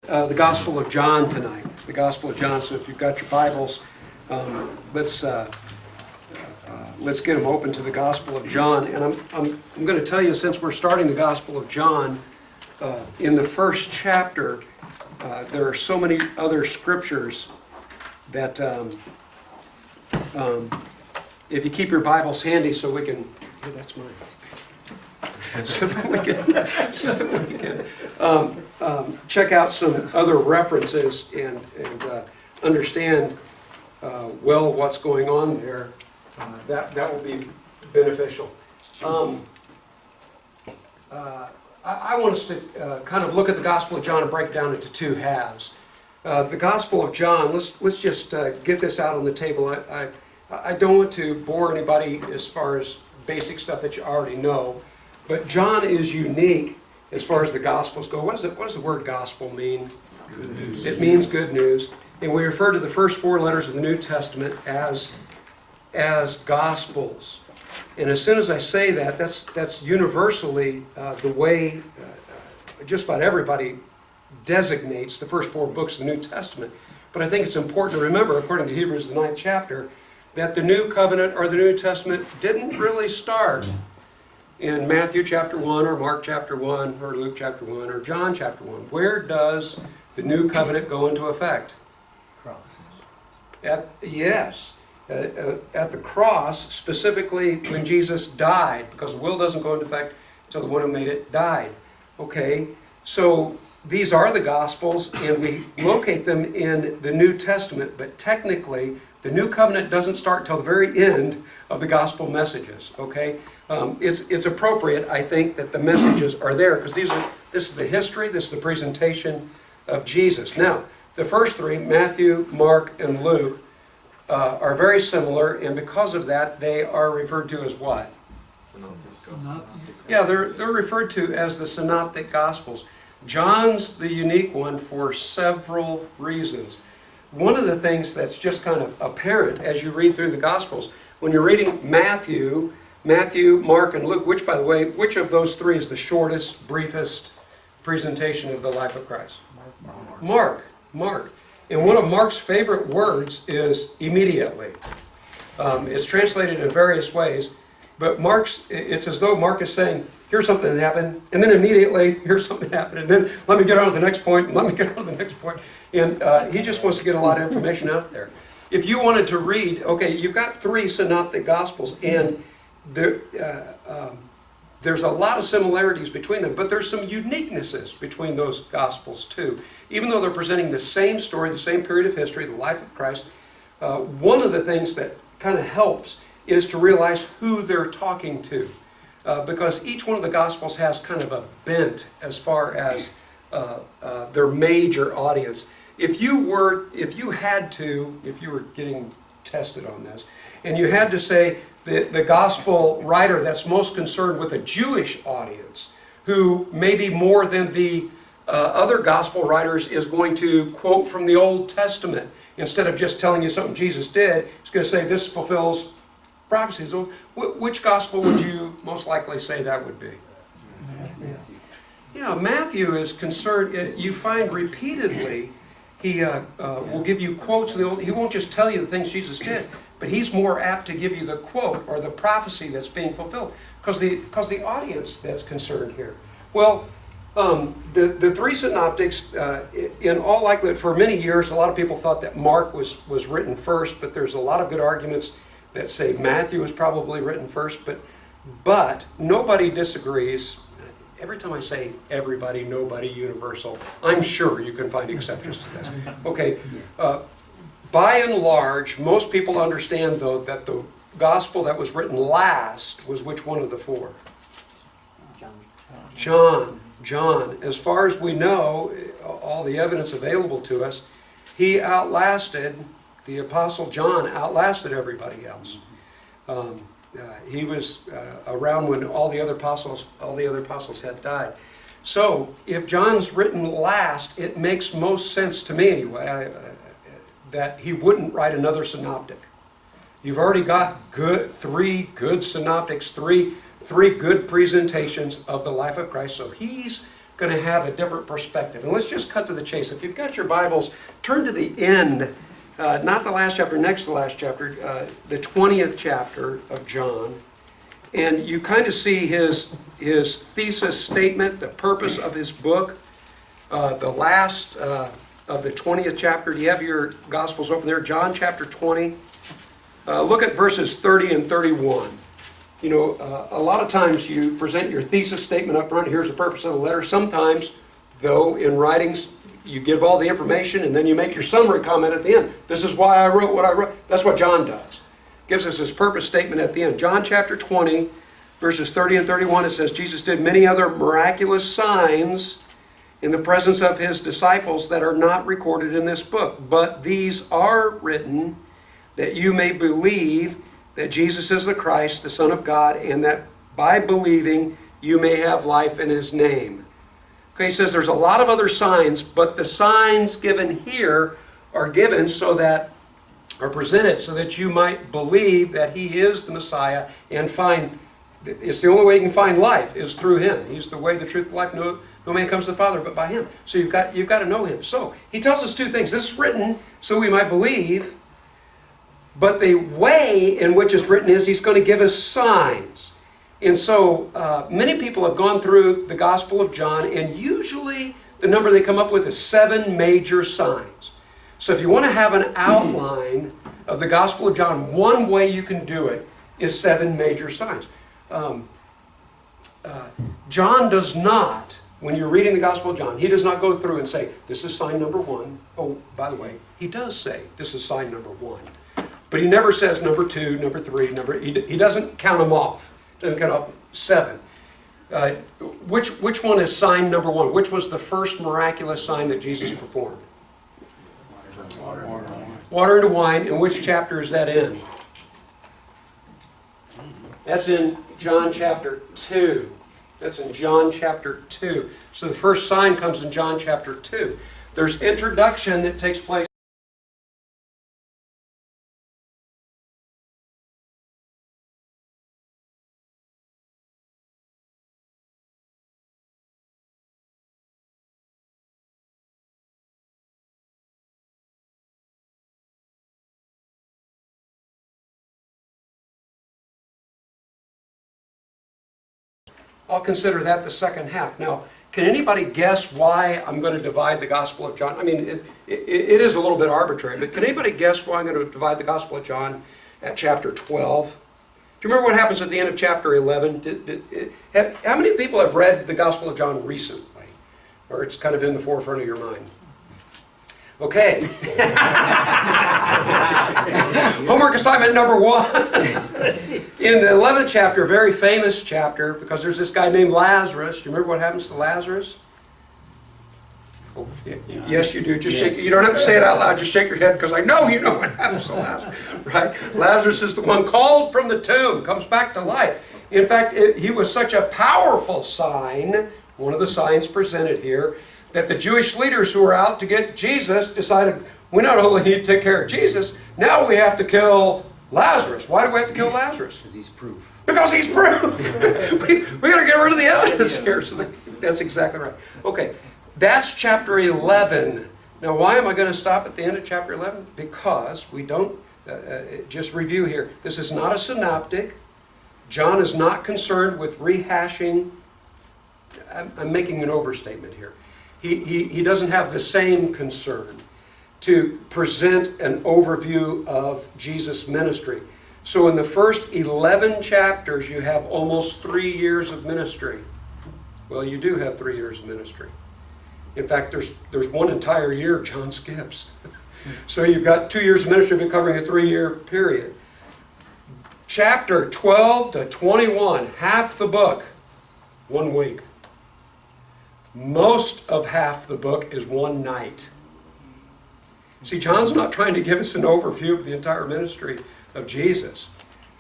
The Gospel of John tonight. The Gospel of John. So if you've got your Bibles, let's get them open to the Gospel of John. And I'm going to tell you, since we're starting the Gospel of John, in the first chapter, there are so many other scriptures that if you keep your Bibles handy, so we can. Oh, that's mine. So that we can check out some other references and understand well what's going on there. That will be beneficial. I want us to kind of look at the Gospel of John and break it down into two halves. The Gospel of John, let's just get this out on the table. I don't want to bore anybody as far as basic stuff that you already know. But John is unique as far as the Gospels go. What does the word gospel mean? Good news. It means good news. And we refer to the first four letters of the New Testament as Gospels. And as soon as I say that, that's universally the way just about everybody designates the first four books of the New Testament. But I think it's important to remember, according to Hebrews, the 9th chapter, that the New Covenant or the New Testament didn't really start in Matthew chapter 1 or Mark chapter 1 or Luke chapter 1 or John chapter 1. Where does the New Covenant go into effect? Cross. At the cross, specifically when Jesus died, because the will doesn't go into effect until the one who made it died. Okay, so these are the Gospels, and we locate them in the New Testament, but technically the New Covenant doesn't start until the very end of the Gospel messages, okay? It's appropriate, I think, that the messages are there, because this is the history, this is the presentation of Jesus. Now, the first three, Matthew, Mark, and Luke, are very similar, and because of that, they are referred to as what? Synoptic. Yeah, they're referred to as the Synoptic Gospels. John's the unique one for several reasons. One of the things that's just kind of apparent as you read through the Gospels, when you're reading Matthew, Mark, and Luke, which, by the way, which of those three is the shortest, briefest presentation of the life of Christ? Mark. And one of Mark's favorite words is immediately. It's translated in various ways, but it's as though Mark is saying, here's something that happened, and then immediately, here's something that happened, and then let me get on to the next point, and let me get on to the next point. And he just wants to get a lot of information out there. If you wanted to read, okay, you've got three Synoptic Gospels, and there's a lot of similarities between them, but there's some uniquenesses between those Gospels too. Even though they're presenting the same story, the same period of history, the life of Christ, one of the things that kind of helps is to realize who they're talking to. Because each one of the Gospels has kind of a bent as far as their major audience. If you were getting tested on this, and you had to say the Gospel writer that's most concerned with a Jewish audience, who maybe more than the other Gospel writers is going to quote from the Old Testament, instead of just telling you something Jesus did, he's going to say this fulfills prophecies. So which Gospel would you most likely say that would be? Yeah, Matthew is concerned. You find repeatedly he will give you quotes. He won't just tell you the things Jesus did, but he's more apt to give you the quote or the prophecy that's being fulfilled, because the audience that's concerned here. Well, the three synoptics, in all likelihood, for many years, a lot of people thought that Mark was written first, but there's a lot of good arguments that say Matthew was probably written first, but nobody disagrees. Every time I say everybody, nobody, universal, I'm sure you can find exceptions to this. Okay, by and large, most people understand, though, that the gospel that was written last was which one of the four? John. As far as we know, all the evidence available to us, he outlasted, the Apostle John outlasted everybody else. He was around when all the other apostles had died. So, if John's written last, it makes most sense to me anyway that he wouldn't write another synoptic. You've already got three good synoptics, three good presentations of the life of Christ. So he's going to have a different perspective. And let's just cut to the chase. If you've got your Bibles, turn to the end, not the last chapter, next to the last chapter, the 20th chapter of John. And you kind of see his thesis statement, the purpose of his book. The last of the 20th chapter. Do you have your Gospels open there? John chapter 20. Look at verses 30 and 31. You know, a lot of times you present your thesis statement up front. Here's the purpose of the letter. Sometimes, though, in writings, you give all the information and then you make your summary comment at the end. This is why I wrote what I wrote. That's what John does. Gives us his purpose statement at the end. John chapter 20, verses 30 and 31, it says, Jesus did many other miraculous signs in the presence of his disciples that are not recorded in this book. But these are written that you may believe that Jesus is the Christ, the Son of God, and that by believing you may have life in his name. Okay, he says there's a lot of other signs, but the signs given here are given so that, are presented so that you might believe that he is the Messiah and find, it's the only way you can find life is through him. He's the way, the truth, the life. No man comes to the Father but by him. So you've got to know him. So he tells us two things. This is written so we might believe, but the way in which it's written is he's going to give us signs. And so many people have gone through the Gospel of John, and usually the number they come up with is 7 major signs. So if you want to have an outline of the Gospel of John, one way you can do it is 7 major signs. John does not, when you're reading the Gospel of John, he does not go through and say, this is sign number 1. Oh, by the way, he does say, this is sign number 1. But he never says number 2, number 3, he doesn't count them off. Doesn't count off 7. Which one is sign number 1? Which was the first miraculous sign that Jesus performed? Water into wine. And which chapter is that in? That's in John chapter 2. That's in John chapter 2. So the first sign comes in John chapter 2. There's introduction that takes place. I'll consider that the second half. Now, can anybody guess why I'm going to divide the Gospel of John? I mean, it is a little bit arbitrary, but can anybody guess why I'm going to divide the Gospel of John at chapter 12? Do you remember what happens at the end of chapter 11? How many people have read the Gospel of John recently? Or it's kind of in the forefront of your mind? Okay. Homework assignment number 1. In the 11th chapter, a very famous chapter, because there's this guy named Lazarus. Do you remember what happens to Lazarus? Oh, yes, you do. Just shake. You don't have to say it out loud. Just shake your head, because I know you know what happens to Lazarus. Right? Lazarus is the one called from the tomb, comes back to life. In fact, he was such a powerful sign, one of the signs presented here, that the Jewish leaders who were out to get Jesus decided, we not only need to take care of Jesus, now we have to kill Lazarus. Why do we have to kill Lazarus? Because he's proof. Because he's proof. we got to get rid of the evidence here. So that's exactly right. Okay, that's chapter 11. Now, why am I going to stop at the end of chapter 11? Because we don't, just review here, this is not a synoptic. John is not concerned with rehashing. I'm making an overstatement here. He doesn't have the same concern to present an overview of Jesus' ministry. So in the first 11 chapters, you have almost 3 years of ministry. Well, you do have 3 years of ministry. In fact, there's one entire year John skips. So you've got 2 years of ministry but covering a 3-year period. Chapter 12 to 21, half the book, 1 week. Most of half the book is 1 night. See, John's not trying to give us an overview of the entire ministry of Jesus.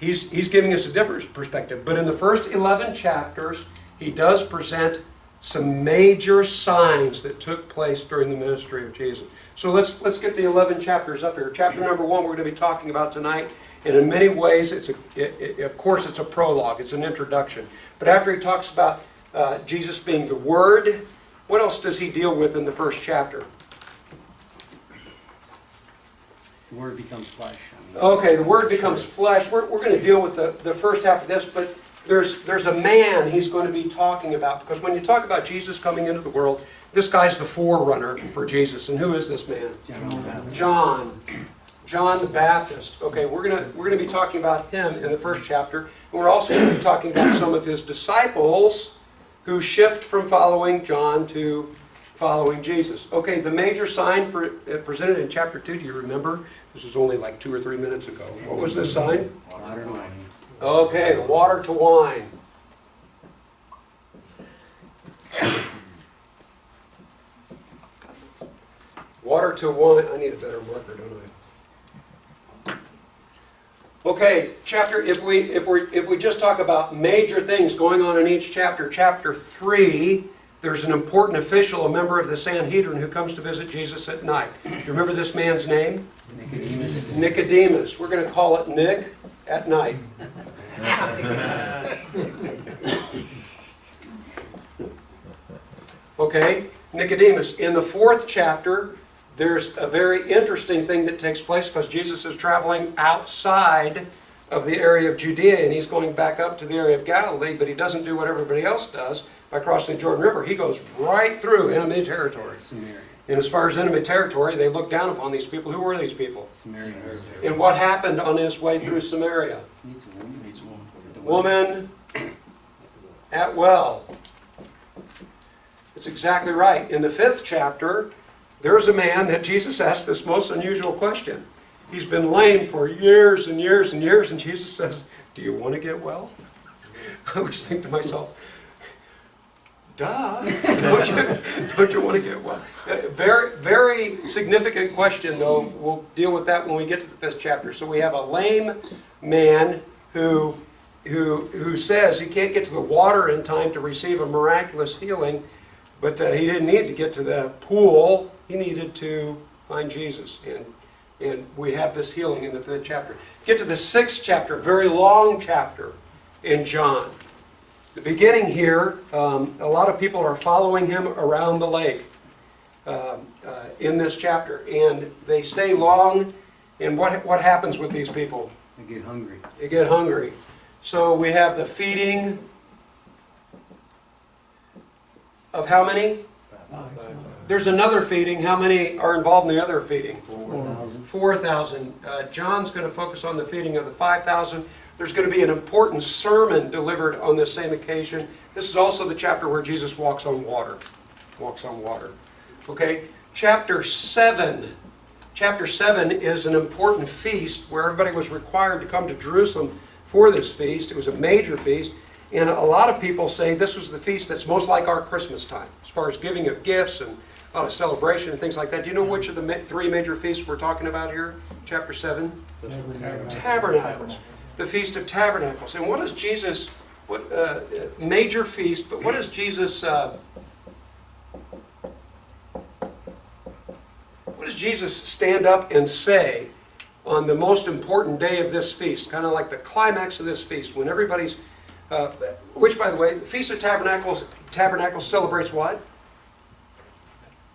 He's giving us a different perspective. But in the first 11 chapters, he does present some major signs that took place during the ministry of Jesus. So let's get the 11 chapters up here. Chapter number 1 we're going to be talking about tonight. And in many ways, of course, it's a prologue. It's an introduction. But after he talks about Jesus being the Word, What else does he deal with in the first chapter? The Word becomes flesh. Okay, the Word becomes flesh. We're going to deal with the first half of this, but there's a man he's going to be talking about. Because when you talk about Jesus coming into the world, this guy's the forerunner for Jesus. And who is this man? John. John the Baptist. Okay, we're going to be talking about him in the first chapter. And we're also going to be talking about some of his disciples who shift from following John to following Jesus. Okay, the major sign presented in chapter 2, do you remember? This was only like 2 or 3 minutes ago. What was this sign? Water to wine. Okay, water to wine. Water to wine. I need a better marker, don't I? Okay, chapter. If we just talk about major things going on in each chapter, chapter 3, there's an important official, a member of the Sanhedrin, who comes to visit Jesus at night. Do you remember this man's name? Nicodemus. Nicodemus. We're going to call it Nick at night. Okay, Nicodemus. In the 4th chapter, there's a very interesting thing that takes place because Jesus is traveling outside of the area of Judea and he's going back up to the area of Galilee, but he doesn't do what everybody else does by crossing the Jordan River. He goes right through enemy territory. Samaria. And as far as enemy territory, they look down upon these people. Who were these people? Samaria. And what happened on his way through Samaria? Needs a woman. Needs a woman. Woman at well. It's exactly right. In the 5th chapter, there's a man that Jesus asked this most unusual question. He's been lame for years and years and years, and Jesus says, "Do you want to get well?" I always think to myself, duh, don't you want to get well? Very, very significant question, though. We'll deal with that when we get to the 5th chapter. So we have a lame man who says he can't get to the water in time to receive a miraculous healing, but he didn't need to get to the pool. He needed to find Jesus, and we have this healing in the 5th chapter. Get to the 6th chapter, very long chapter in John. The beginning here, a lot of people are following him around the lake in this chapter, and they stay long. And what happens with these people? They get hungry. They get hungry. So we have the feeding of how many? There's another feeding. How many are involved in the other feeding? 4,000. 4,000. John's going to focus on the feeding of the 5,000. There's going to be an important sermon delivered on this same occasion. This is also the chapter where Jesus walks on water. Walks on water. Okay, chapter 7. Chapter 7 is an important feast where everybody was required to come to Jerusalem for this feast. It was a major feast. And a lot of people say this was the feast that's most like our Christmas time, as far as giving of gifts and a lot of celebration and things like that. Do you know which of the 3 major feasts we're talking about here? Chapter 7? Tabernacles. The Feast of Tabernacles. And what is Jesus, major feast, but what does Jesus, stand up and say on the most important day of this feast? Kind of like the climax of this feast, when everybody's, which by the way, the Feast of Tabernacles celebrates what?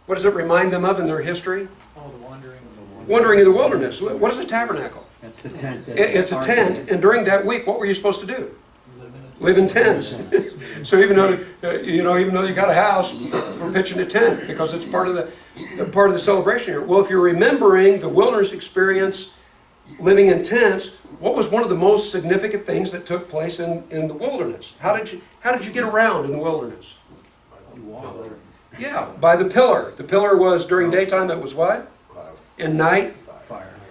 What does it remind them of in their history? Oh, the wandering of the wilderness. Wandering in the wilderness. What is a tabernacle? That's the tent. It's a tent, and during that week, what were you supposed to do? Live in tents. So even though you got a house, we're pitching a tent because it's part of the celebration here. Well, if you're remembering the wilderness experience, living in tents, what was one of the most significant things that took place in the wilderness? How did you get around in the wilderness? You walk. Yeah, by the pillar. The pillar was during daytime. It was what? In night.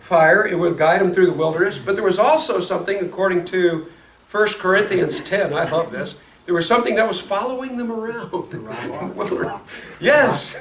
Fire. It would guide them through the wilderness. But there was also something, according to 1 Corinthians 10, I love this, there was something that was following them around. Yes.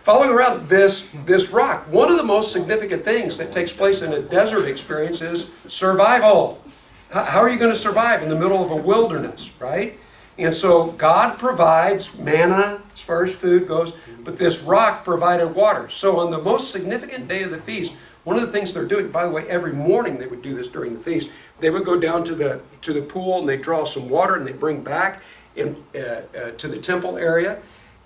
Following around this rock. One of the most significant things that takes place in a desert experience is survival. How are you going to survive in the middle of a wilderness, right? And so God provides manna as far as food goes, but this rock provided water. So on the most significant day of the feast, one of the things they're doing, by the way, every morning they would do this during the feast, they would go down to the pool and they draw some water and they bring back to the temple area.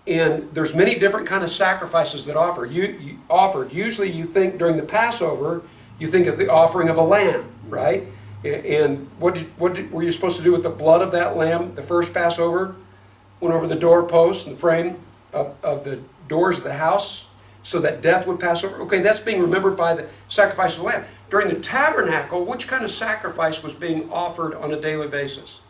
And there's many different kind of sacrifices that you offered. Usually you think during the Passover, you think of the offering of a lamb, right? And what were you supposed to do with the blood of that lamb, the first Passover? Went over the doorpost and the frame of the doors of the house so that death would pass over. Okay, that's being remembered by the sacrifice of the lamb. During the tabernacle, which kind of sacrifice was being offered on a daily basis?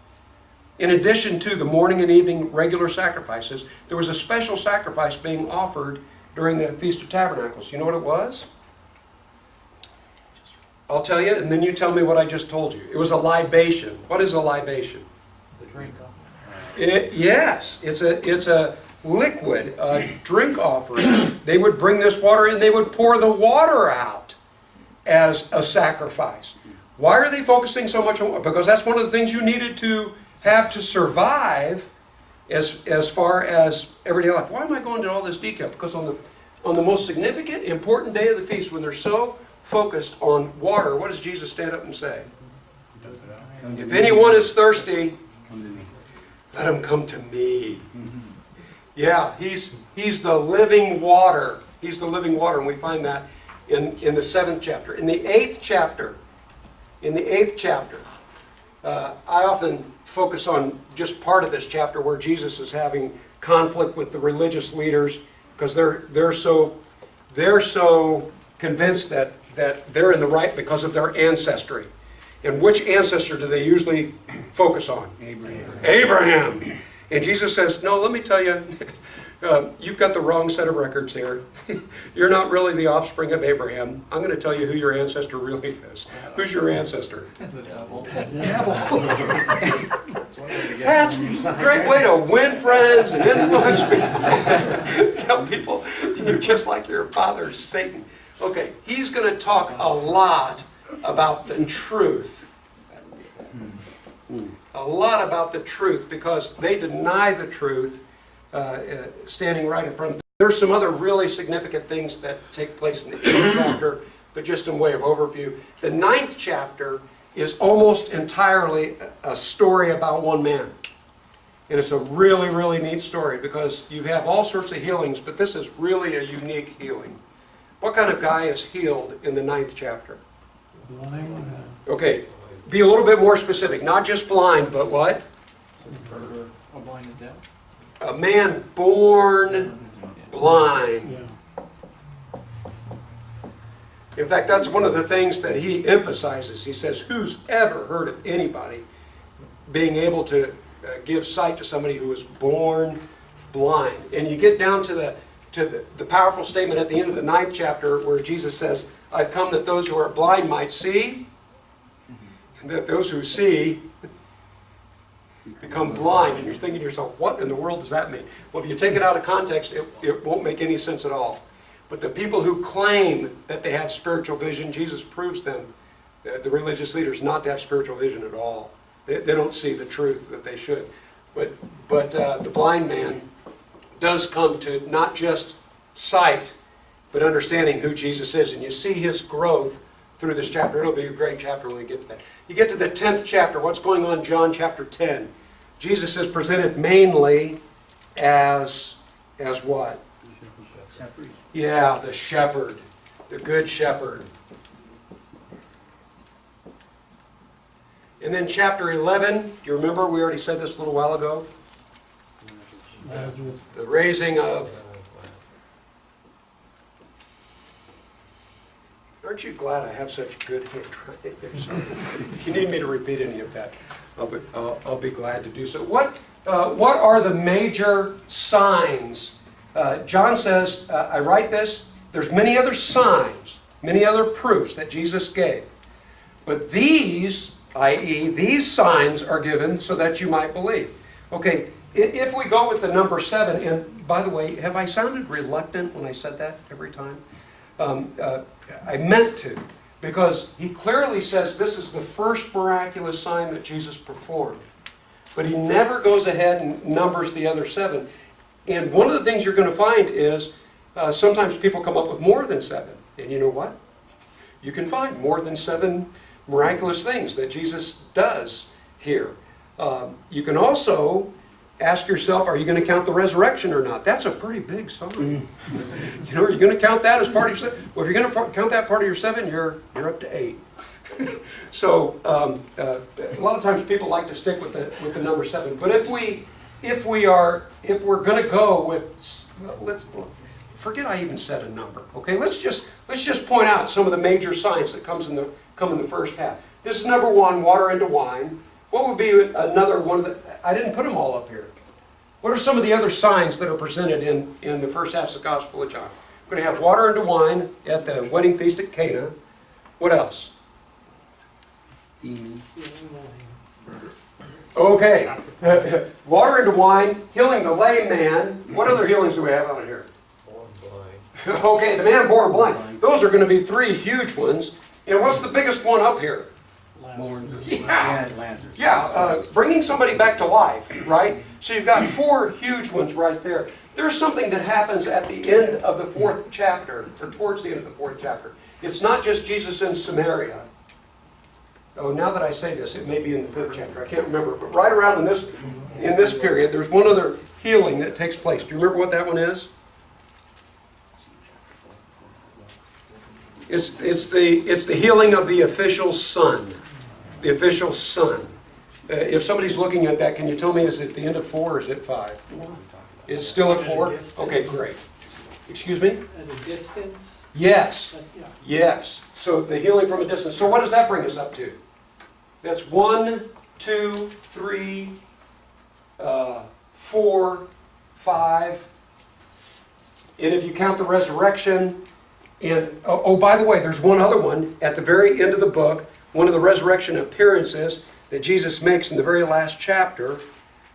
In addition to the morning and evening regular sacrifices, there was a special sacrifice being offered during the Feast of Tabernacles. You know what it was? I'll tell you, and then you tell me what I just told you. It was a libation. What is a libation? The drink. Yes, it's a liquid, a drink offering. They would bring this water and they would pour the water out as a sacrifice. Why are they focusing so much on water? Because that's one of the things you needed to have to survive as far as everyday life. Why am I going into all this detail? Because on the most significant, important day of the feast, when they're so focused on water, what does Jesus stand up and say? If anyone is thirsty, Come to me. let him come to me. Yeah, he's the living water. He's the living water, and we find that in the 7th chapter. In the 8th chapter, I often focus on just part of this chapter where Jesus is having conflict with the religious leaders because they're so convinced that they're in the right because of their ancestry. And which ancestor do they usually focus on? Abraham. And Jesus says, no, let me tell you, you've got the wrong set of records here. You're not really the offspring of Abraham. I'm going to tell you who your ancestor really is. Who's your ancestor? The devil. That's a great way to win friends and influence people. Tell people you're just like your father, Satan. Okay, he's going to talk a lot about the truth. A lot about the truth because they deny the truth standing right in front of them. There's some other really significant things that take place in the 8th chapter, but just in way of overview. The 9th chapter is almost entirely a story about one man. And it's a really, really neat story because you have all sorts of healings, but this is really a unique healing. What kind of guy is healed in the 9th chapter? Blind. Okay, be a little bit more specific. Not just blind, but what? A blind and deaf. A man born blind. In fact, that's one of the things that he emphasizes. He says, who's ever heard of anybody being able to give sight to somebody who was born blind? And you get down to the powerful statement at the end of the 9th chapter where Jesus says, I've come that those who are blind might see, and that those who see become blind. And you're thinking to yourself, what in the world does that mean? Well, if you take it out of context, it won't make any sense at all. But the people who claim that they have spiritual vision, Jesus proves them, the religious leaders, not to have spiritual vision at all. They don't see the truth that they should. But the blind man does come to not just sight, but understanding who Jesus is. And you see his growth through this chapter. It'll be a great chapter when we get to that. You get to the 10th chapter. What's going on in John chapter 10? Jesus is presented mainly as what? Shepherd. Yeah, the shepherd, the good shepherd. And then chapter 11, do you remember we already said this a little while ago? The raising of... Aren't you glad I have such good handwriting? If you need me to repeat any of that, I'll be glad to do so. What are the major signs? John says, I write this, there's many other signs, many other proofs that Jesus gave. But these, i.e., these signs are given so that you might believe. Okay, if we go with the number 7, and by the way, have I sounded reluctant when I said that every time? I meant to, because he clearly says this is the first miraculous sign that Jesus performed. But he never goes ahead and numbers the other 7. And one of the things you're going to find is sometimes people come up with more than 7. And you know what? You can find more than 7 miraculous things that Jesus does here. You can also ask yourself, are you going to count the resurrection or not? That's a pretty big sign. You know, are you going to count that as part of your 7? Well, if you're going to count that part of your 7, you're up to 8. So a lot of times people like to stick with the number 7. But if we're going to go with, let's forget I even said a number. Okay, let's just point out some of the major signs that come in the first half. This is number 1, water into wine. What would be another one of the? I didn't put them all up here. What are some of the other signs that are presented in the first half of the Gospel of John? We're going to have water into wine at the wedding feast at Cana. What else? Demons. Okay. Water into wine, healing the lame man. What other healings do we have out of here? Born blind. Okay, the man born blind. Those are going to be 3 huge ones. And what's the biggest one up here? Born. Yeah. Lazarus. Yeah, bringing somebody back to life, right? So you've got 4 huge ones right there. There's something that happens at the end of the 4th chapter, or towards the end of the 4th chapter. It's not just Jesus in Samaria. Oh, now that I say this, it may be in the 5th chapter. I can't remember. But right around in this period, there's one other healing that takes place. Do you remember what that one is? It's the healing of the official son. The official son. If somebody's looking at that, can you tell me, is it the end of 4 or is it 5? It's still at 4? Okay, great. Excuse me? At a distance? Yes. Yeah. Yes. So the healing from a distance. So what does that bring us up to? That's 1, 2, 3, 4, 5. And if you count the resurrection, and oh, by the way, there's one other one at the very end of the book, one of the resurrection appearances that Jesus makes in the very last chapter.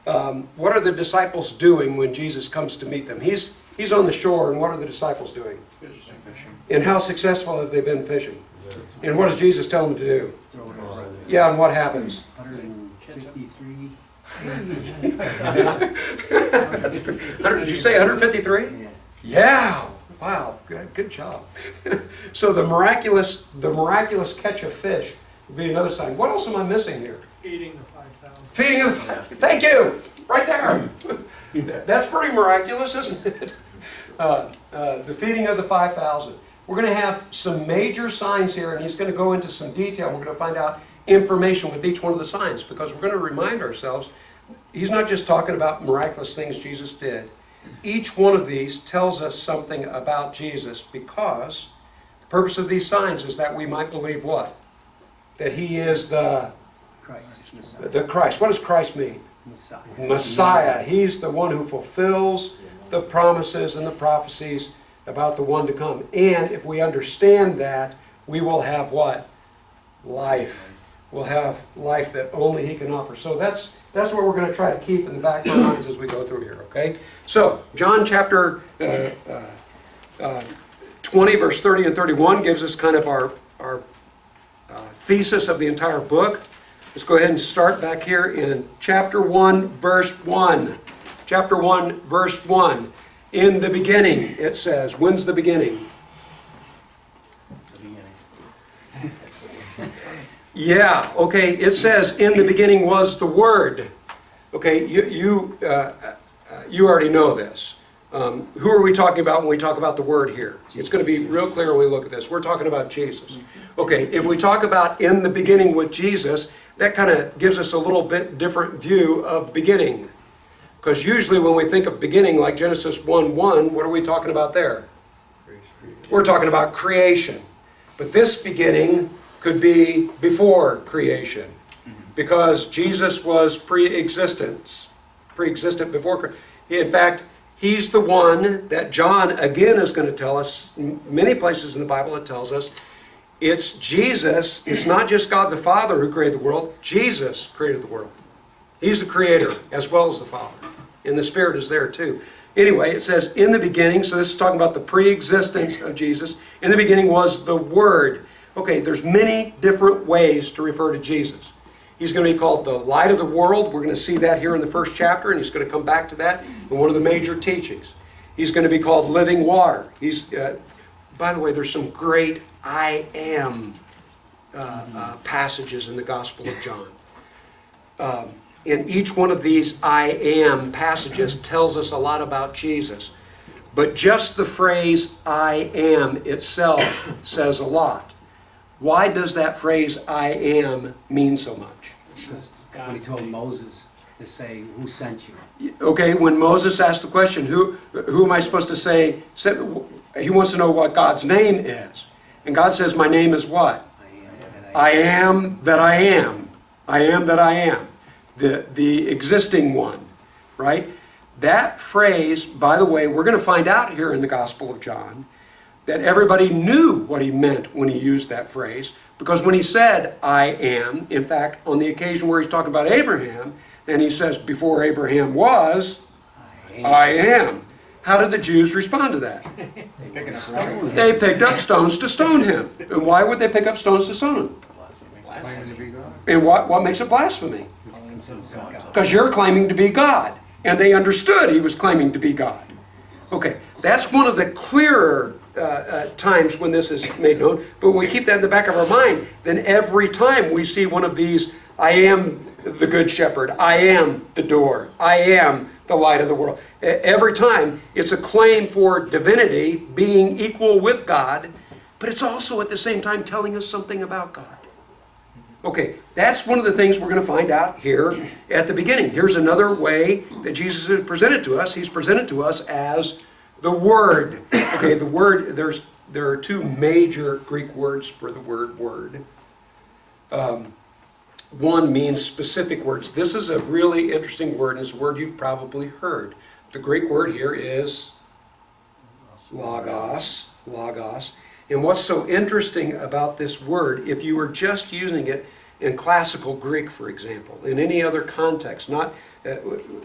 What are the disciples doing when Jesus comes to meet them? He's on the shore, and what are the disciples doing? Fishing. And how successful have they been fishing? And what does Jesus tell them to do? Throw it over there. Yeah, and what happens? 153. Did you say 153? Yeah. Yeah. Wow. Good job. So the miraculous catch of fish would be another sign. What else am I missing here? Feeding the 5,000. Feeding of the 5,000. Thank you. Right there. That's pretty miraculous, isn't it? The feeding of the 5,000. We're going to have some major signs here, and he's going to go into some detail. We're going to find out information with each one of the signs, because we're going to remind ourselves, he's not just talking about miraculous things Jesus did. Each one of these tells us something about Jesus, because the purpose of these signs is that we might believe what? That he is the Christ. Christ. What does Christ mean? Messiah. Messiah. He's the one who fulfills the promises and the prophecies about the one to come. And if we understand that, we will have what? Life. We'll have life that only he can offer. So that's what we're going to try to keep in the back of our minds as we go through here, okay? So, John chapter 20, verse 30 and 31 gives us kind of our thesis of the entire book. Let's go ahead and start back here in chapter 1, verse 1. Chapter 1, verse 1. In the beginning, it says. When's the beginning? The beginning. Yeah, okay, it says, in the beginning was the Word. Okay, you already know this. Who are we talking about when we talk about the Word here? It's going to be real clear when we look at this. We're talking about Jesus. Okay, if we talk about in the beginning with Jesus, that kind of gives us a little bit different view of beginning. Because usually when we think of beginning, like Genesis 1:1, what are we talking about there? We're talking about creation. But this beginning could be before creation. Because Jesus was pre-existent before creation. In fact, he's the one that John, again, is going to tell us, many places in the Bible it tells us, it's Jesus, it's not just God the Father who created the world, Jesus created the world. He's the creator as well as the Father. And the Spirit is there too. Anyway, it says, in the beginning, so this is talking about the pre-existence of Jesus. In the beginning was the Word. Okay, there's many different ways to refer to Jesus. He's going to be called the light of the world. We're going to see that here in the first chapter, and he's going to come back to that in one of the major teachings. He's going to be called living water. He's, by the way, there's some great I am passages in the Gospel of John. in each one of these I am passages tells us a lot about Jesus. But just the phrase I am itself says a lot. Why does that phrase I am mean so much? When he told Moses to say, who sent you? Okay, when Moses asked the question, who am I supposed to say? He wants to know what God's name is. And God says, my name is what? I am that I am. I am that I am. The existing one, right? That phrase, by the way, we're going to find out here in the Gospel of John that everybody knew what he meant when he used that phrase. Because when he said, I am, in fact, on the occasion where he's talking about Abraham, and he says, before Abraham was, I am. How did the Jews respond to that? They picked up stones to stone him. And why would they pick up stones to stone him? And what makes it blasphemy? Because you're claiming to be God. And they understood he was claiming to be God. Okay, that's one of the clearer times when this is made known. But when we keep that in the back of our mind, then every time we see one of these, I am the good shepherd, I am the door, I am the light of the world. Every time it's a claim for divinity, being equal with God, but it's also at the same time telling us something about God. Okay, that's one of the things we're going to find out here at the beginning. Here's another way that Jesus is presented to us. He's presented to us as the Word. Okay, the word, there are two major Greek words for the word word. One means specific words. This is a really interesting word, and it's a word you've probably heard. The Greek word here is logos. Logos. And what's so interesting about this word, if you were just using it in classical Greek, for example, in any other context, not,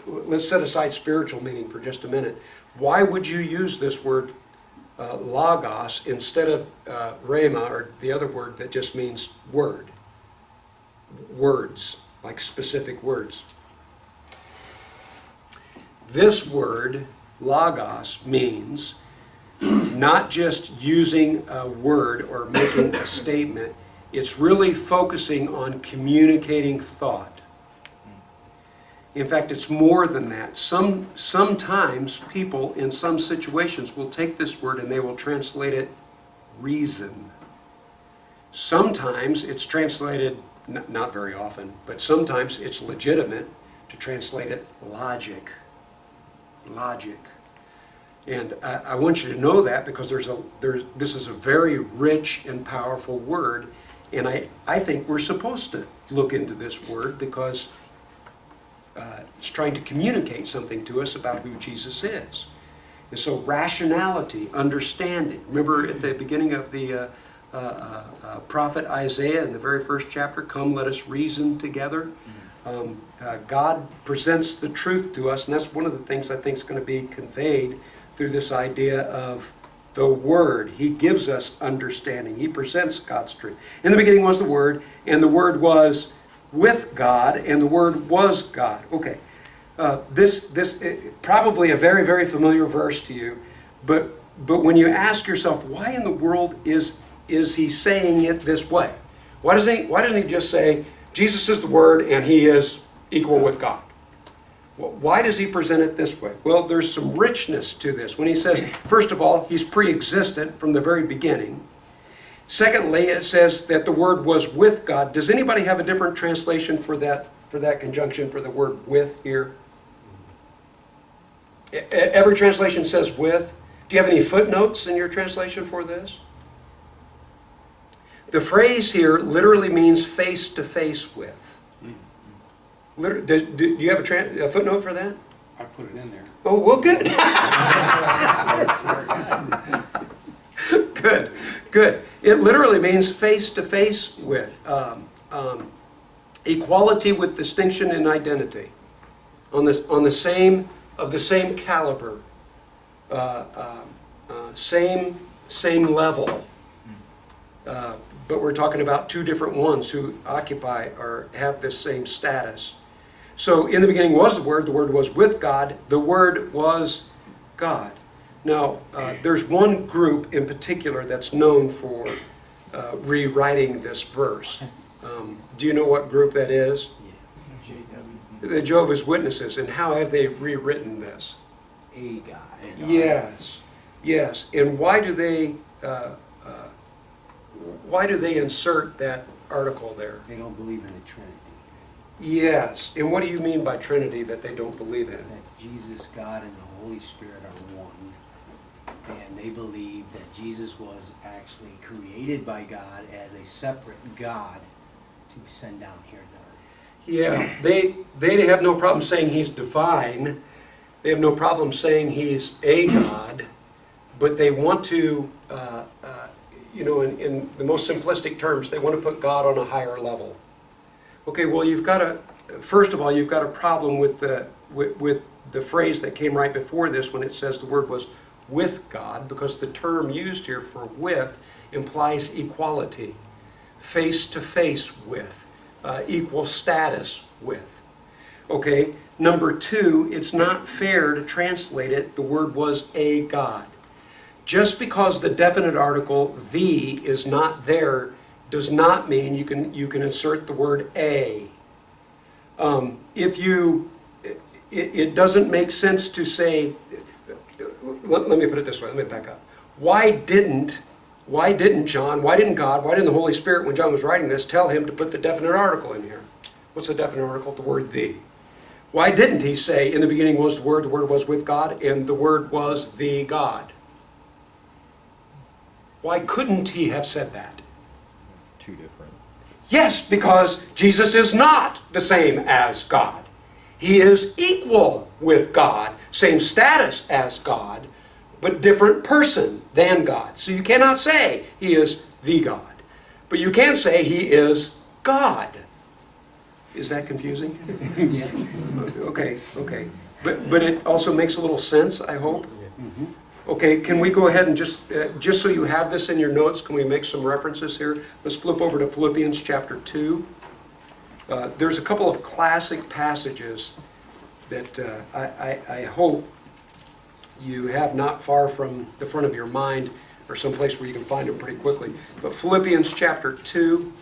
let's set aside spiritual meaning for just a minute. Why would you use this word logos instead of rhema, or the other word that just means word? Words, like specific words. This word, logos, means not just using a word or making a statement. It's really focusing on communicating thought. In fact, it's more than that. Sometimes people in some situations will take this word and they will translate it reason. Sometimes it's translated, not very often, but sometimes it's legitimate to translate it logic. Logic. And I want you to know that because this is a very rich and powerful word. And I think we're supposed to look into this word because it's trying to communicate something to us about who Jesus is. And so rationality, understanding. Remember at the beginning of the prophet Isaiah in the very first chapter, come let us reason together. God presents the truth to us, and that's one of the things I think is going to be conveyed through this idea of the Word. He gives us understanding. He presents God's truth. In the beginning was the Word, and the Word was with God, and the Word was God. Okay, this probably a very, very familiar verse to you, but when you ask yourself, why in the world is he saying it this way? Why doesn't he just say, Jesus is the Word, and He is equal with God? Well, why does he present it this way? Well, there's some richness to this. When he says, first of all, he's pre-existent from the very beginning. Secondly, it says that the Word was with God. Does anybody have a different translation for that conjunction, for the word with here? Every translation says with. Do you have any footnotes in your translation for this? The phrase here literally means face to face with. Do you have a footnote for that? I put it in there. Oh, well, good. Good. It literally means face to face with. Equality with distinction and identity. On the same caliber. Same level. But we're talking about two different ones who occupy or have this same status. So in the beginning was the Word was with God, the Word was God. Now, there's one group in particular that's known for rewriting this verse. Do you know what group that is? The Jehovah's Witnesses, and how have they rewritten this? A God. Yes, yes. And why do they insert that article there? They don't believe in the Trinity. Yes. And what do you mean by Trinity that they don't believe in? That Jesus, God, and the Holy Spirit are one. And they believe that Jesus was actually created by God as a separate God to send down here to earth. Yeah, they have no problem saying he's divine. They have no problem saying he's a God, but they want to, in the most simplistic terms, they want to put God on a higher level. Okay, well, first of all, you've got a problem with the phrase that came right before this when it says the word was with God, because the term used here for with implies equality, face to face with, equal status with. Okay, number two, it's not fair to translate it, the word was a God. Just because the definite article, the, is not there, does not mean you can insert the word a. It doesn't make sense to say, let me put it this way, let me back up. Why didn't John, why didn't God, why didn't the Holy Spirit, when John was writing this, tell him to put the definite article in here? What's the definite article? The word the. Why didn't he say, in the beginning was the Word was with God, and the Word was the God? Why couldn't he have said that? Two different. Yes, because Jesus is not the same as God. He is equal with God, same status as God, but different person than God. So you cannot say he is the God, but you can say he is God. Is that confusing? Yeah. Okay. But it also makes a little sense, I hope. Mm-hmm. Okay, can we go ahead and just so you have this in your notes, can we make some references here? Let's flip over to Philippians chapter 2. There's a couple of classic passages that I hope you have not far from the front of your mind, or someplace where you can find them pretty quickly. But Philippians chapter 2.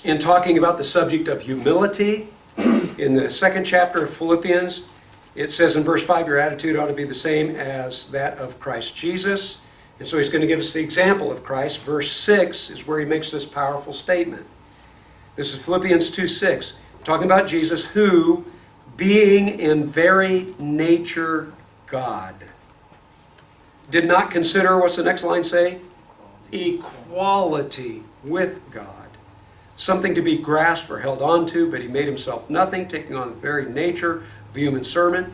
In talking about the subject of humility, in the second chapter of Philippians, it says in verse 5, your attitude ought to be the same as that of Christ Jesus. And so he's going to give us the example of Christ. Verse 6 is where he makes this powerful statement. This is Philippians 2:6, talking about Jesus, who, being in very nature God, did not consider, what's the next line say? Equality with God something to be grasped or held on to, but he made himself nothing, taking on the very nature of a human servant.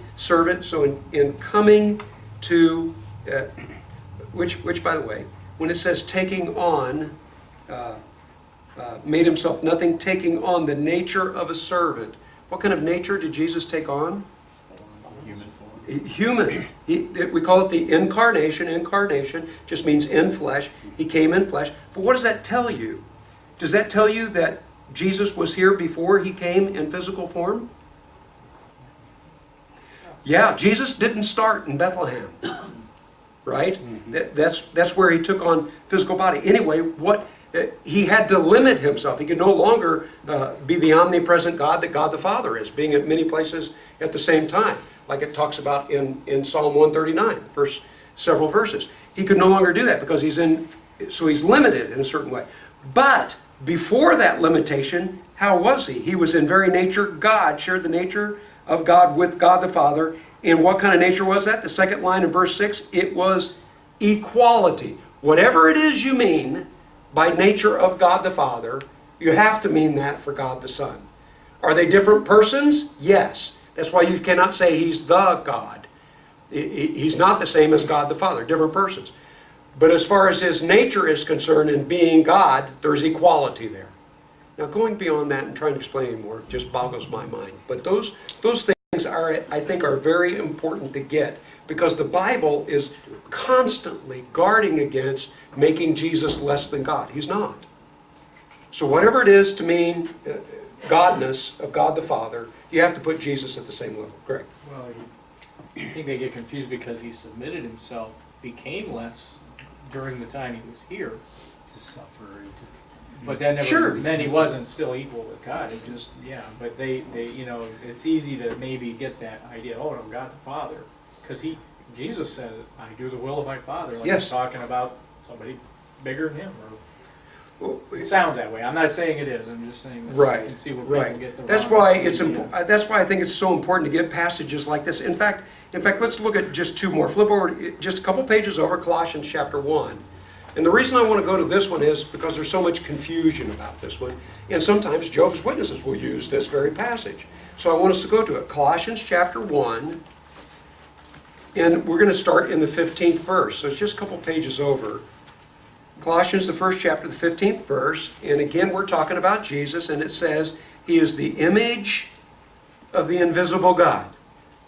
So in coming to, which by the way, when it says taking on, made himself nothing, taking on the nature of a servant, what kind of nature did Jesus take on? Human. We call it the incarnation. Incarnation just means in flesh. He came in flesh. But what does that tell you? Does that tell you that Jesus was here before he came in physical form? Yeah, Jesus didn't start in Bethlehem, right? That's where he took on physical body. Anyway, he had to limit himself. He could no longer be the omnipresent God that God the Father is, being at many places at the same time, like it talks about in Psalm 139, the first several verses. He could no longer do that because he's limited in a certain way. But before that limitation, how was he? He was in very nature God, shared the nature of God with God the Father. And what kind of nature was that? The second line in verse 6, it was equality. Whatever it is you mean by nature of God the Father, you have to mean that for God the Son. Are they different persons? Yes. That's why you cannot say he's the God. He's not the same as God the Father, different persons. But as far as his nature is concerned and being God, there's equality there. Now going beyond that and trying to explain any more just boggles my mind. But those things I think are very important to get, because the Bible is constantly guarding against making Jesus less than God. He's not. So whatever it is to mean godness of God the Father, you have to put Jesus at the same level. Greg? Well, I think they get confused because he submitted himself, became less during the time he was here. To suffer and to But then, Sure. then he wasn't still equal with God. It just, yeah. But they, you know, it's easy to maybe get that idea. Oh, no, God the Father, because Jesus said, "I do the will of my Father." Like Yes. he's talking about somebody bigger than him. Well, It sounds that way. I'm not saying it is. I'm just saying that Right, you can see what right. people get the That's wrong why idea. it's that's why I think it's so important to get passages like this. In fact, let's look at just two more. Flip over just a couple pages over, Colossians chapter 1. And the reason I want to go to this one is because there's so much confusion about this one. And sometimes Jehovah's Witnesses will use this very passage. So I want us to go to it. Colossians chapter 1. And we're going to start in the 15th verse. So it's just a couple pages over. Colossians, the first chapter, the 15th verse. And again, we're talking about Jesus. And it says, He is the image of the invisible God.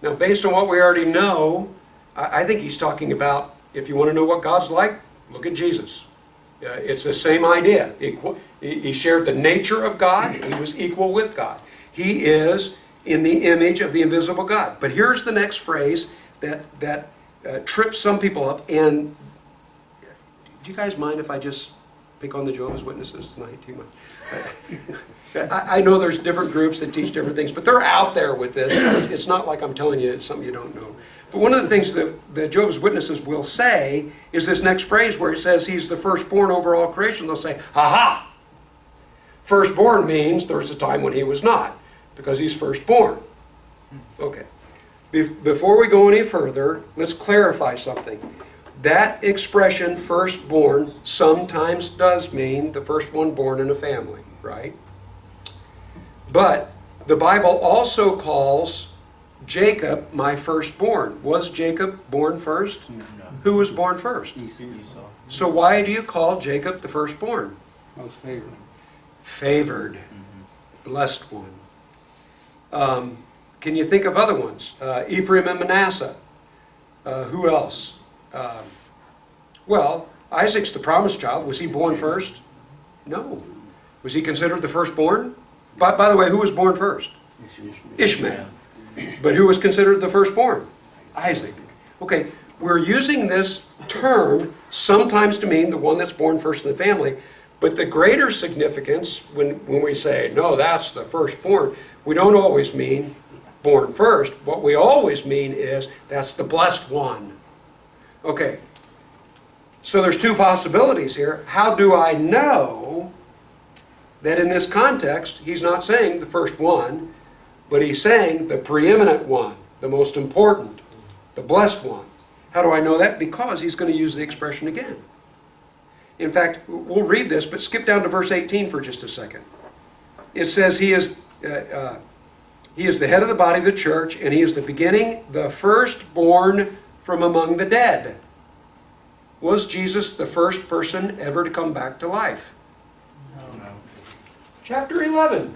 Now, based on what we already know, I think he's talking about, if you want to know what God's like, look at Jesus. It's the same idea. He shared the nature of God. He was equal with God. He is in the image of the invisible God. But here's the next phrase that trips some people up. And do you guys mind if I just pick on the Jehovah's Witnesses tonight? Do you mind? I know there's different groups that teach different things, but they're out there with this. It's not like I'm telling you something you don't know. But one of the things that the Jehovah's Witnesses will say is this next phrase where it says he's the firstborn over all creation. They'll say, ha-ha! Firstborn means there's a time when he was not, because he's firstborn. Okay. Before we go any further, let's clarify something. That expression, firstborn, sometimes does mean the first one born in a family, right? But the Bible also calls Jacob my firstborn. Was Jacob born first? No. Who was born first? Esau. So why do you call Jacob the firstborn? Most favored. Favored. Blessed one. Can you think of other ones? Ephraim and Manasseh. Who else? Well, Isaac's the promised child. Was he born first? No. Was he considered the firstborn? By the way, who was born first? Ishmael. But who was considered the firstborn? Isaac. Okay, we're using this term sometimes to mean the one that's born first in the family, but the greater significance when we say, no, that's the firstborn, we don't always mean born first. What we always mean is that's the blessed one. Okay, so there's two possibilities here. How do I know that in this context he's not saying the first one, but he's saying the preeminent one, the most important, the blessed one? How do I know that? Because he's going to use the expression again. In fact, we'll read this, but skip down to verse 18 for just a second. It says he is the head of the body of the church, and he is the beginning, the firstborn from among the dead. Was Jesus the first person ever to come back to life? No. Chapter 11.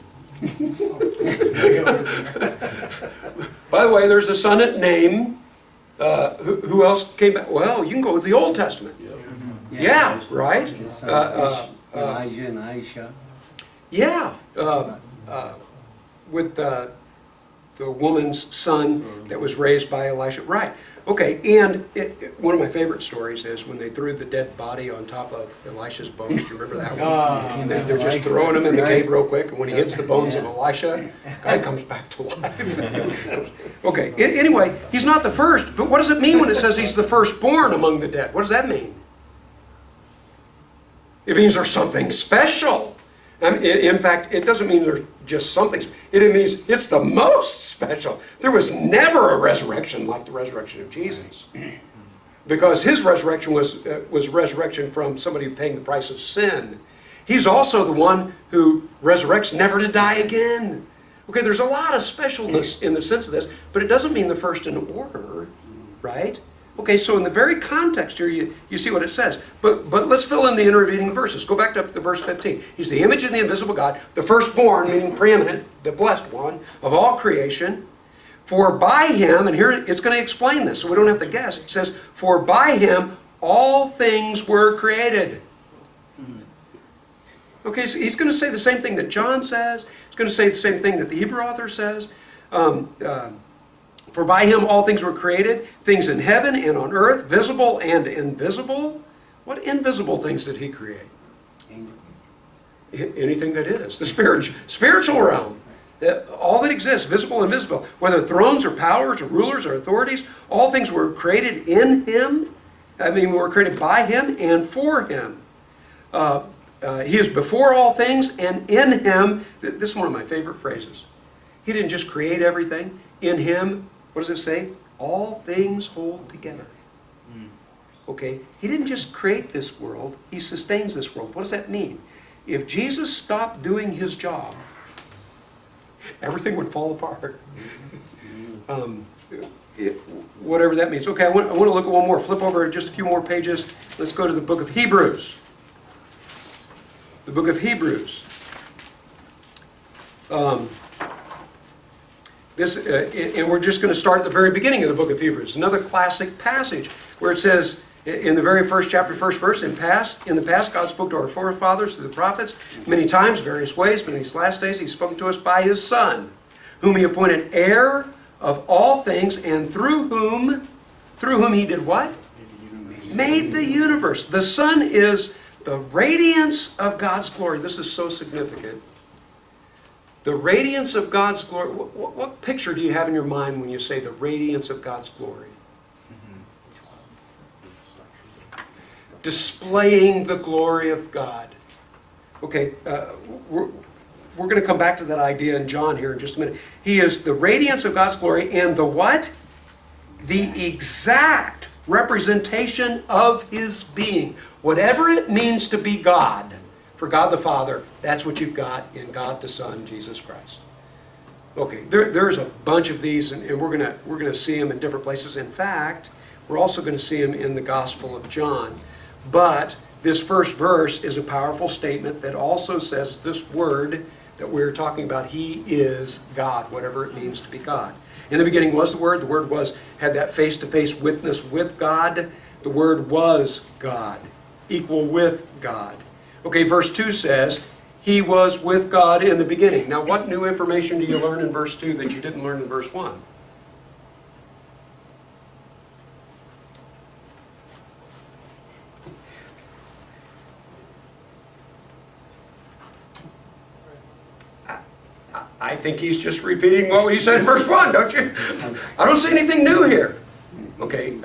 By the way, there's a son at name. Who else came back? Well, you can go to the Old Testament. Yeah, right? Elijah and Aisha. Yeah. With the woman's son that was raised by Elisha. Right. Okay, and one of my favorite stories is when they threw the dead body on top of Elisha's bones. Do you remember that one? They're just throwing him in the cave real quick, and when he hits the bones of Elisha, guy comes back to life. Okay, anyway, he's not the first, but what does it mean when it says he's the firstborn among the dead? What does that mean? It means there's something special. In fact, it doesn't mean there's just something. It means it's the most special. There was never a resurrection like the resurrection of Jesus. Because his resurrection was resurrection from somebody paying the price of sin. He's also the one who resurrects never to die again. Okay, there's a lot of specialness in the sense of this, but it doesn't mean the first in order, right? Okay, so in the very context here, you see what it says. But let's fill in the intervening verses. Go back up to verse 15. He's the image of the invisible God, the firstborn, meaning preeminent, the blessed one of all creation. For by him, and here it's going to explain this, so we don't have to guess. It says, for by him all things were created. Okay, so he's going to say the same thing that John says. He's going to say the same thing that the Hebrew author says. For by him all things were created, things in heaven and on earth, visible and invisible. What invisible things did he create? Angels. Anything that is. The spiritual realm. All that exists, visible and invisible, whether thrones or powers or rulers or authorities, all things were created in Him. I mean, we were created by Him and for Him. He is before all things, and in Him, this is one of my favorite phrases. He didn't just create everything. In Him, what does it say? All things hold together. Okay? He didn't just create this world. He sustains this world. What does that mean? If Jesus stopped doing His job, everything would fall apart. Whatever that means. Okay, I want to look at one more. Flip over just a few more pages. Let's go to the book of Hebrews. The book of Hebrews. And we're just going to start at the very beginning of the book of Hebrews. Another classic passage where it says, in the very first chapter, first verse, in the past, God spoke to our forefathers through the prophets many times, various ways, but in these last days He's spoken to us by His Son, whom He appointed heir of all things, and through whom He did what? Made the universe. The Son is the radiance of God's glory. This is so significant. The radiance of God's glory. What picture do you have in your mind when you say the radiance of God's glory? Displaying the glory of God. Okay, we're going to come back to that idea in John here in just a minute. He is the radiance of God's glory and the what? The exact representation of His being. Whatever it means to be God, for God the Father, that's what you've got in God the Son, Jesus Christ. Okay, there's a bunch of these, and we're going to see them in different places. In fact, we're also going to see them in the Gospel of John. But this first verse is a powerful statement that also says this word that we're talking about, He is God, whatever it means to be God. In the beginning was the Word had that face-to-face witness with God. The Word was God, equal with God. Okay, verse 2 says, He was with God in the beginning. Now, what new information do you learn in verse 2 that you didn't learn in verse 1? I think he's just repeating what he said in verse 1, don't you? I don't see anything new here. Okay,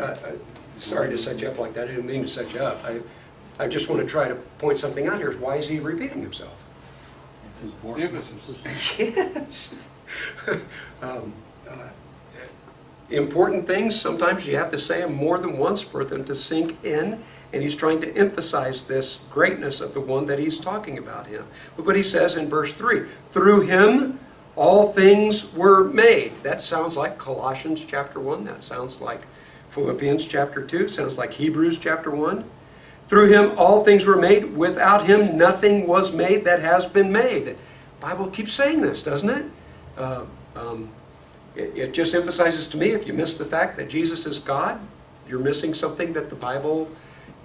sorry to set you up like that. I didn't mean to set you up. I just want to try to point something out here. Why is he repeating himself? It's emphasis. Yes. Important things, sometimes you have to say them more than once for them to sink in. And he's trying to emphasize this greatness of the one that he's talking about him. Look what he says in verse 3. Through Him all things were made. That sounds like Colossians chapter 1. That sounds like Philippians chapter 2. Sounds like Hebrews chapter 1. Through Him all things were made. Without Him nothing was made that has been made. The Bible keeps saying this, doesn't it? It just emphasizes to me, if you miss the fact that Jesus is God, you're missing something that the Bible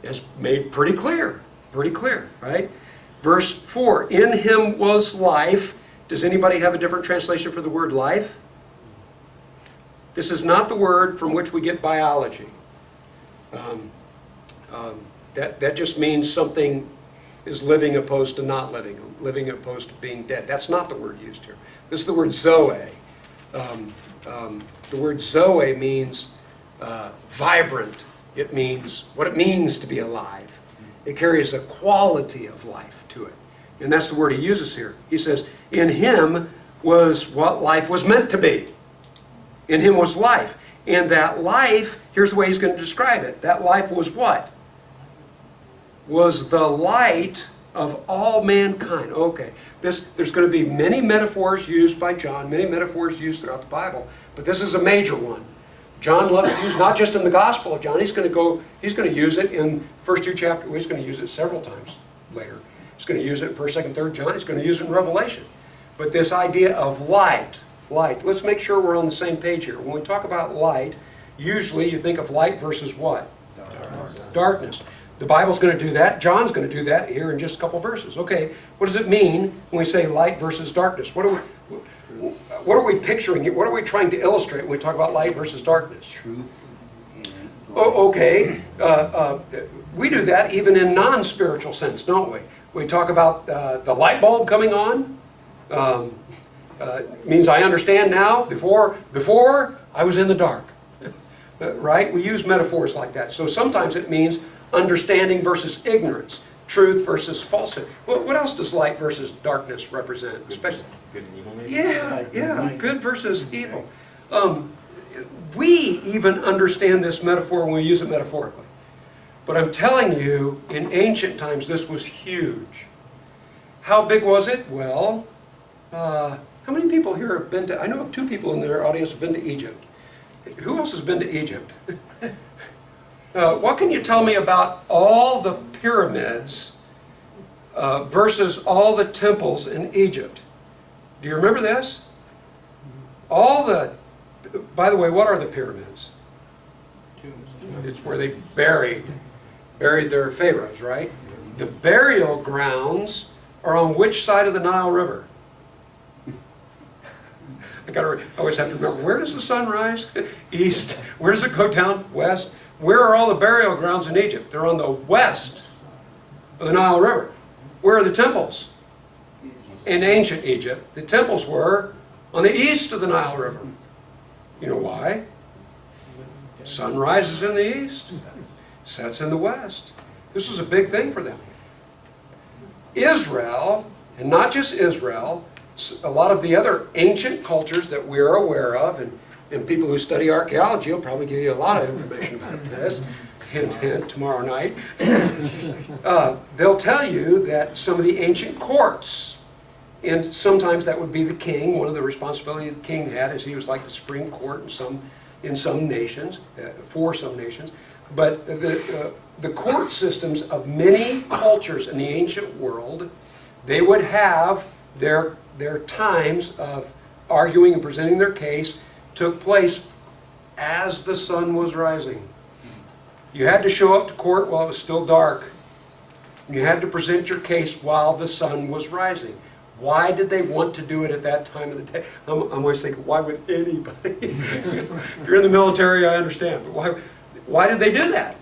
has made pretty clear, right? Verse 4, in Him was life. Does anybody have a different translation for the word life? This is not the word from which we get biology. That just means something is living opposed to not living, living opposed to being dead. That's not the word used here. This is the word zoe. The word zoe means vibrant. It means what it means to be alive. It carries a quality of life to it. And that's the word he uses here. He says, in Him was what life was meant to be. In Him was life. And that life, here's the way he's going to describe it. That life was what? Was the light of all mankind. Okay, there's going to be many metaphors used by John, many metaphors used throughout the Bible, but this is a major one. John loves to use, not just in the Gospel of John, he's going to use it in the first 2 chapters. He's going to use it several times later. He's going to use it in 1st, 2nd, 3rd John. He's going to use it in Revelation. But this idea of light, let's make sure we're on the same page here. When we talk about light, usually you think of light versus what? Darkness. The Bible's going to do that. John's going to do that here in just a couple verses. Okay, what does it mean when we say light versus darkness? What are we picturing here? What are we trying to illustrate when we talk about light versus darkness? Truth and light. Okay. We do that even in non-spiritual sense, don't we? We talk about the light bulb coming on. Means I understand now. Before I was in the dark. Right? We use metaphors like that. So sometimes it means understanding versus ignorance. Truth versus falsehood. What else does light versus darkness represent? Especially, Good and evil, maybe? yeah, good versus evil. We even understand this metaphor when we use it metaphorically. But I'm telling you, in ancient times, this was huge. How big was it? Well, how many people here have been to, I know of 2 people in their audience have been to Egypt. Who else has been to Egypt? What can you tell me about all the pyramids versus all the temples in Egypt? Do you remember this? By the way, what are the pyramids? It's where they buried their pharaohs, right? The burial grounds are on which side of the Nile River? I always have to remember, where does the sun rise? East. Where does it go down? West. Where are all the burial grounds in Egypt? They're on the west of the Nile River. Where are the temples? In ancient Egypt, the temples were on the east of the Nile River. You know why? Sun rises in the east, sets in the west. This was a big thing for them. Israel, and not just Israel, a lot of the other ancient cultures that we're aware of, and people who study archaeology will probably give you a lot of information about this, hint, hint, tomorrow night. They'll tell you that some of the ancient courts, and sometimes that would be the king. One of the responsibilities the king had is he was like the Supreme Court in some nations, for some nations. But the court systems of many cultures in the ancient world, they would have their times of arguing and presenting their case took place as the sun was rising. You had to show up to court while it was still dark. You had to present your case while the sun was rising. Why did they want to do it at that time of the day? I'm always thinking, why would anybody? If you're in the military, I understand. But why did they do that?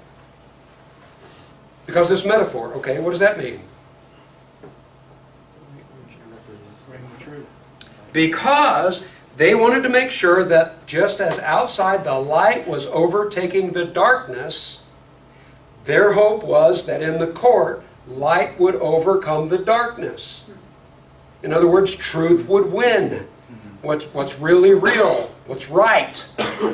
Because this metaphor, okay, what does that mean? Because they wanted to make sure that just as outside the light was overtaking the darkness, their hope was that in the court, light would overcome the darkness. In other words, truth would win. What's really real, what's right.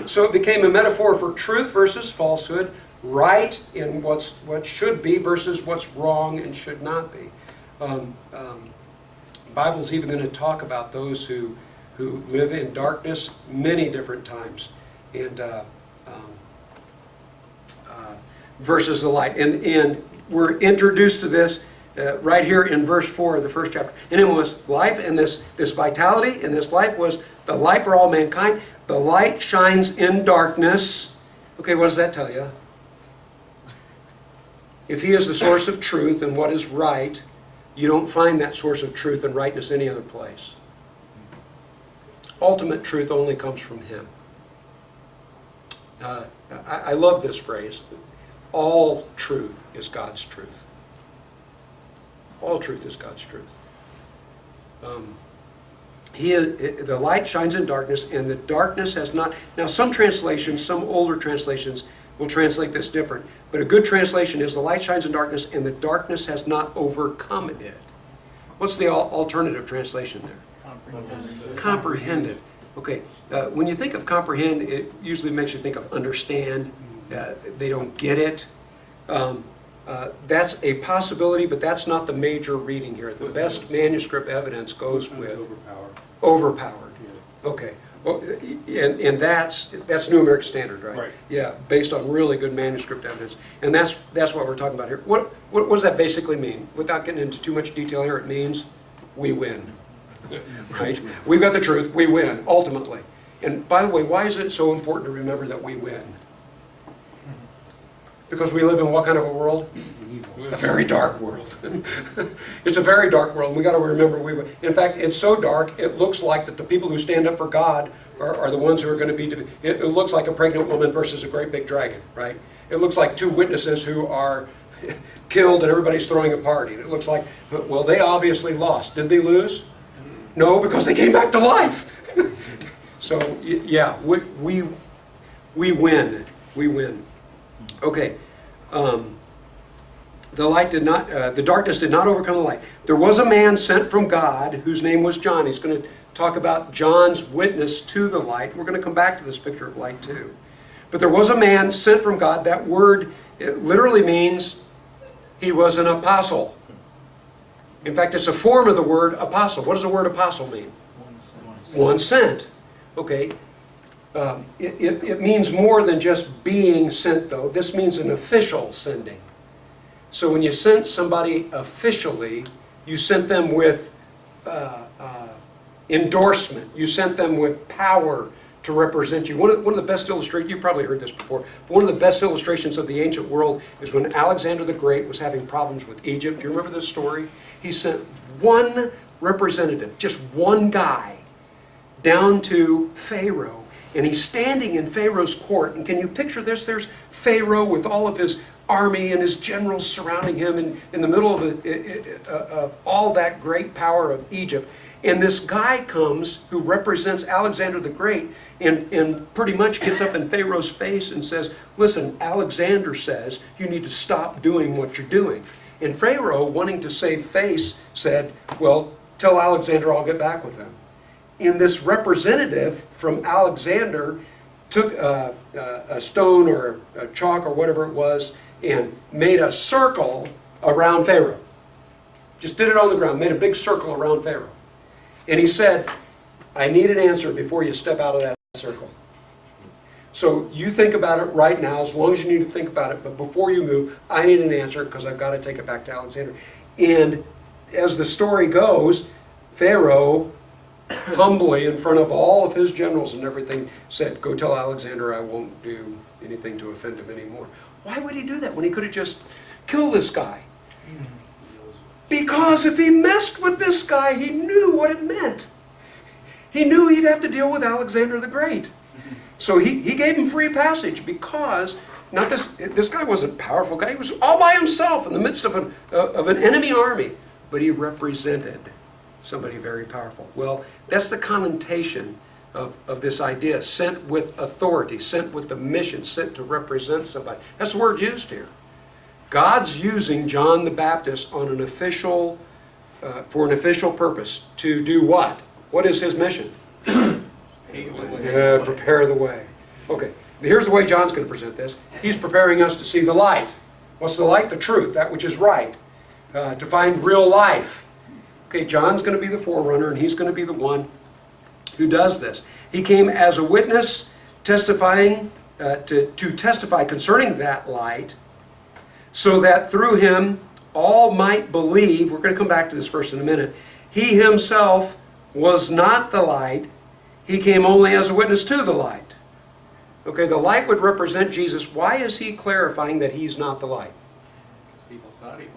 So it became a metaphor for truth versus falsehood, right in what should be versus what's wrong and should not be. The Bible's even going to talk about those who live in darkness many different times, and versus the light. And we're introduced to this right here in verse 4 of the first chapter. And it was life, and this vitality, and this life was the light for all mankind. The light shines in darkness. Okay, what does that tell you? If He is the source of truth and what is right, you don't find that source of truth and rightness any other place. Ultimate truth only comes from Him. I love this phrase. All truth is God's truth. All truth is God's truth. The light shines in darkness, and the darkness has not... Now, some translations, some older translations, will translate this different. But a good translation is, the light shines in darkness, and the darkness has not overcome it. What's the alternative translation there? Comprehended. Okay, when you think of comprehend, it usually makes you think of understand. They don't get it. That's a possibility, but that's not the major reading here. The best manuscript evidence goes with overpowered. Okay, well, and that's New American Standard, right? Right. Yeah, based on really good manuscript evidence, and that's what we're talking about here. What does that basically mean? Without getting into too much detail here, it means we win. Right? We've got the truth. We win ultimately. And by the way, why is it so important to remember that we win? Because we live in what kind of a world? Evil. A very dark world. It's a very dark world. We got to remember, in fact, it's so dark, it looks like that the people who stand up for God are the ones who are going to be, it looks like a pregnant woman versus a great big dragon, right? It looks like two witnesses who are killed and everybody's throwing a party. And it looks like, well, they obviously lost. Did they lose? No, because they came back to life. So, yeah, we win. We win. Okay. The darkness did not overcome the light. There was a man sent from God whose name was John. He's going to talk about John's witness to the light. We're going to come back to this picture of light too. But there was a man sent from God. That word, it literally means he was an apostle. In fact, it's a form of the word apostle. What does the word apostle mean? One sent. Okay. It means more than just being sent, though. This means an official sending. So when you sent somebody officially, you sent them with endorsement. You sent them with power to represent you. One of the best illustrations, you probably heard this before, but one of the best illustrations of the ancient world is when Alexander the Great was having problems with Egypt. Do you remember this story? He sent one representative, just one guy, down to Pharaoh. And he's standing in Pharaoh's court. And can you picture this? There's Pharaoh with all of his army and his generals surrounding him in the middle of all that great power of Egypt. And this guy comes who represents Alexander the Great and pretty much gets up in Pharaoh's face and says, listen, Alexander says you need to stop doing what you're doing. And Pharaoh, wanting to save face, said, well, tell Alexander I'll get back with him. And this representative from Alexander took a stone or a chalk or whatever it was and made a circle around Pharaoh. Just did it on the ground, made a big circle around Pharaoh. And he said, I need an answer before you step out of that circle. So you think about it right now, as long as you need to think about it, but before you move, I need an answer because I've got to take it back to Alexander. And as the story goes, Pharaoh humbly, in front of all of his generals and everything, said, go tell Alexander I won't do anything to offend him anymore. Why would he do that when he could have just killed this guy? Because if he messed with this guy, he knew what it meant. He knew he'd have to deal with Alexander the Great. So he gave him free passage because this guy wasn't a powerful guy. He was all by himself in the midst of an enemy army. But he represented somebody very powerful. Well, that's the connotation of this idea. Sent with authority, sent with the mission, sent to represent somebody. That's the word used here. God's using John the Baptist on an official, for an official purpose. To do what? What is his mission? Prepare the way. Okay, here's the way John's going to present this. He's preparing us to see the light. What's the light? The truth, that which is right. To find real life. Okay, John's going to be the forerunner, and he's going to be the one who does this. He came as a witness, testifying to testify concerning that light, so that through him all might believe. We're going to come back to this verse in a minute. He himself was not the light. He came only as a witness to the light. Okay, the light would represent Jesus. Why is he clarifying that he's not the light? People thought he was.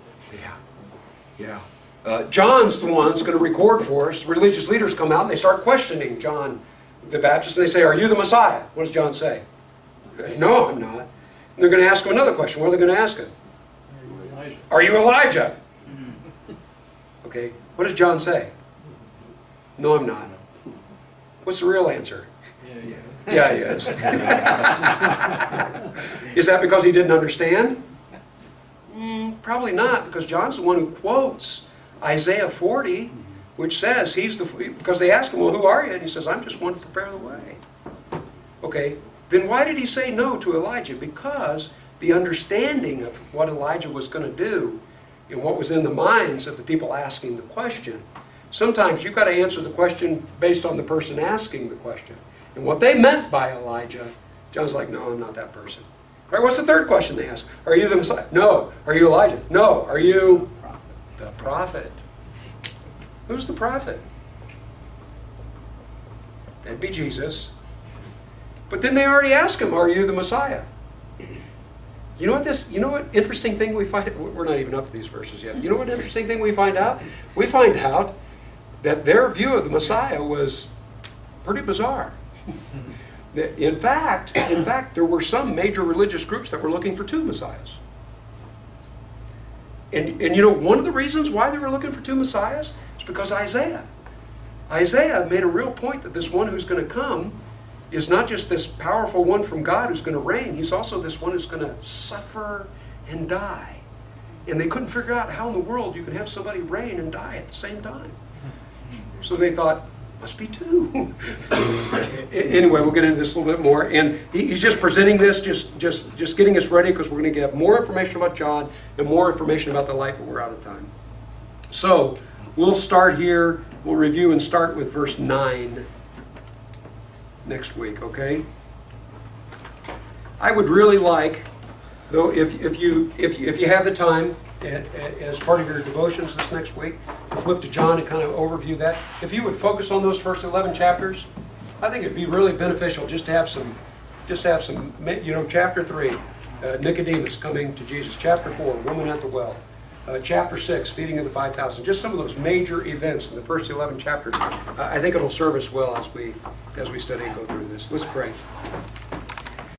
Yeah. John's the one that's going to record for us. Religious leaders come out and they start questioning John the Baptist. And they say, are you the Messiah? What does John say? No, I'm not. And they're going to ask him another question. What are they going to ask him? Are you Elijah? Okay, what does John say? No, I'm not. What's the real answer? Yeah, he is. Is that because he didn't understand? Probably not, because John's the one who quotes Isaiah 40, which says because they ask him, well, who are you? And he says, I'm just one to prepare the way. Okay, then why did he say no to Elijah? Because the understanding of what Elijah was going to do and what was in the minds of the people asking the question, sometimes you've got to answer the question based on the person asking the question. And what they meant by Elijah, John's like, no, I'm not that person. Right, what's the third question they ask? Are you the Messiah? No. Are you Elijah? No. Are you the prophet? Who's the prophet? That'd be Jesus. But then they already asked him, are you the Messiah? You know what interesting thing we find? We're not even up to these verses yet. You know what interesting thing we find out? We find out that their view of the Messiah was pretty bizarre. In fact, there were some major religious groups that were looking for two Messiahs. And you know, one of the reasons why they were looking for two Messiahs is because Isaiah made a real point that this one who's going to come is not just this powerful one from God who's going to reign, he's also this one who's going to suffer and die. And they couldn't figure out how in the world you can have somebody reign and die at the same time. So they thought, must be two. Anyway, we'll get into this a little bit more. And he's just presenting this, just getting us ready, because we're going to get more information about John and more information about the light, but we're out of time. So we'll start here. We'll review and start with verse 9 next week, okay? I would really like, though, if you have the time, as part of your devotions this next week, to flip to John and kind of overview that. If you would focus on those first 11 chapters, I think it'd be really beneficial just to have some, you know, chapter 3, Nicodemus coming to Jesus. Chapter 4, woman at the well. Chapter 6, feeding of the 5,000. Just some of those major events in the first 11 chapters. I think it'll serve us well as we study and go through this. Let's pray.